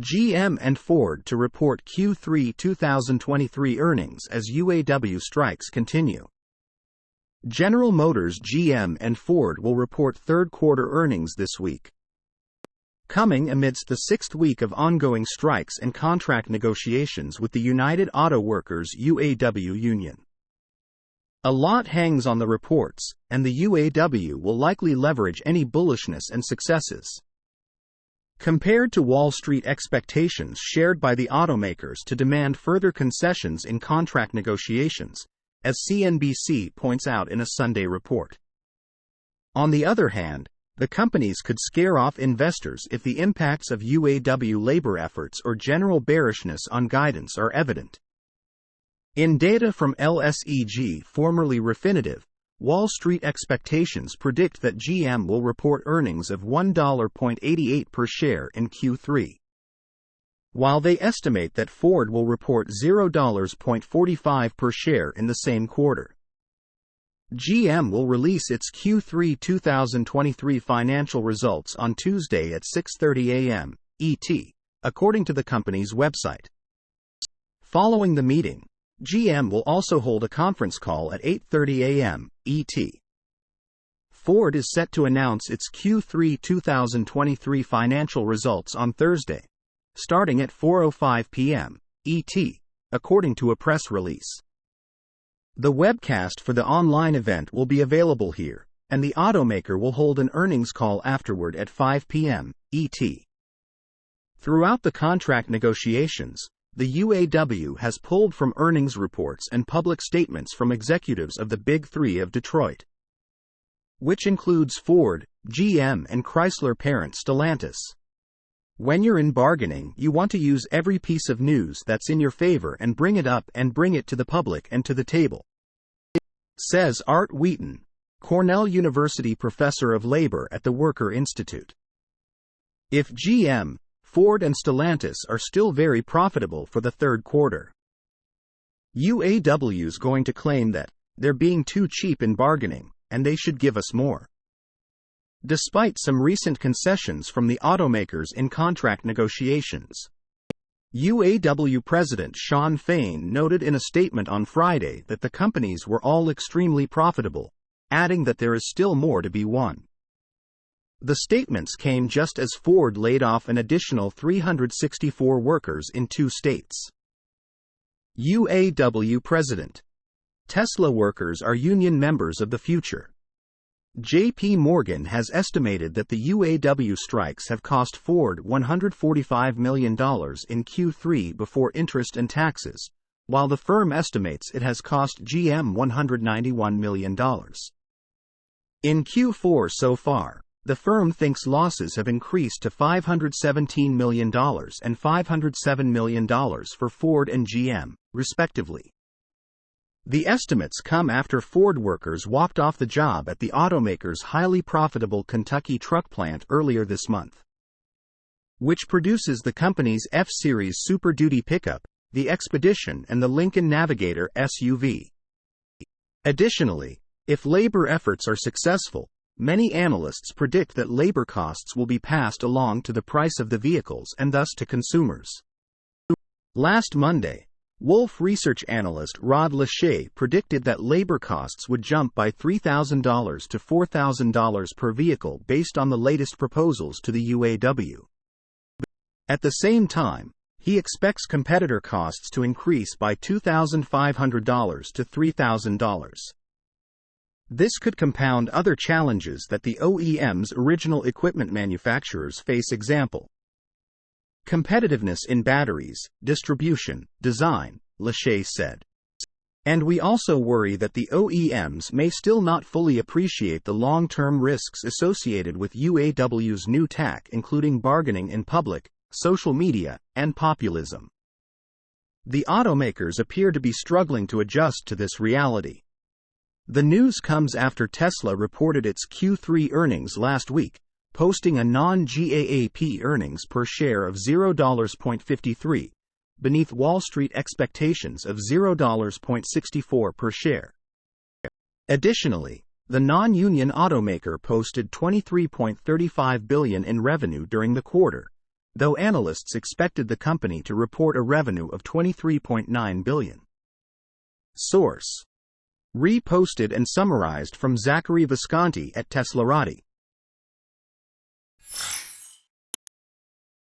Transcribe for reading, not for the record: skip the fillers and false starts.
GM and Ford to report Q3 2023 earnings as UAW strikes continue. General Motors, GM, and Ford will report third-quarter earnings this week, coming amidst the sixth week of ongoing strikes and contract negotiations with the United Auto Workers UAW union. A lot hangs on the reports, and the UAW will likely leverage any bullishness and successes. Compared to Wall Street expectations shared by the automakers to demand further concessions in contract negotiations, as CNBC points out in a Sunday report. On the other hand, the companies could scare off investors if the impacts of UAW labor efforts or general bearishness on guidance are evident. In data from LSEG, formerly Refinitiv, Wall Street expectations predict that GM will report earnings of $1.88 per share in Q3, while they estimate that Ford will report $0.45 per share in the same quarter. GM will release its Q3 2023 financial results on Tuesday at 6:30 a.m. ET, according to the company's website. Following the meeting, GM will also hold a conference call at 8:30 a.m. ET. Ford is set to announce its Q3 2023 financial results on Thursday, starting at 4:05 p.m. ET, according to a press release. The webcast for the online event will be available here, and the automaker will hold an earnings call afterward at 5 p.m. ET. Throughout the contract negotiations, the UAW has pulled from earnings reports and public statements from executives of the Big Three of Detroit, which includes Ford, GM, and Chrysler parent Stellantis. When you're in bargaining, you want to use every piece of news that's in your favor and bring it up and bring it to the public and to the table, says Art Wheaton, Cornell University professor of labor at the Worker Institute. If GM, Ford, and Stellantis are still very profitable for the third quarter, UAW's going to claim that they're being too cheap in bargaining, and they should give us more. Despite some recent concessions from the automakers in contract negotiations, UAW President Shawn Fain noted in a statement on Friday that the companies were all extremely profitable, adding that there is still more to be won. The statements came just as Ford laid off an additional 364 workers in 2 states. UAW President: Tesla workers are union members of the future. J.P. Morgan has estimated that the UAW strikes have cost Ford $145 million in Q3 before interest and taxes, while the firm estimates it has cost GM $191 million. In Q4 so far, the firm thinks losses have increased to $517 million and $507 million for Ford and GM, respectively. The estimates come after Ford workers walked off the job at the automaker's highly profitable Kentucky truck plant earlier this month, which produces the company's F-Series Super Duty pickup, the Expedition, and the Lincoln Navigator SUV. Additionally, if labor efforts are successful, many analysts predict that labor costs will be passed along to the price of the vehicles and thus to consumers. Last Monday, Wolfe Research analyst Rod Lachey predicted that labor costs would jump by $3,000 to $4,000 per vehicle based on the latest proposals to the UAW. At the same time, he expects competitor costs to increase by $2,500 to $3,000. This could compound other challenges that the OEM's original equipment manufacturers face. Example: competitiveness in batteries, distribution, design, Lachey said. And we also worry that the OEMs may still not fully appreciate the long-term risks associated with UAW's new tack, including bargaining in public, social media, and populism. The automakers appear to be struggling to adjust to this reality. The news comes after Tesla reported its Q3 earnings last week, posting a non-GAAP earnings per share of $0.53, beneath Wall Street expectations of $0.64 per share. Additionally, the non-union automaker posted $23.35 billion in revenue during the quarter, though analysts expected the company to report a revenue of $23.9 billion. Source: reposted and summarized from Zachary Visconti at Teslarati.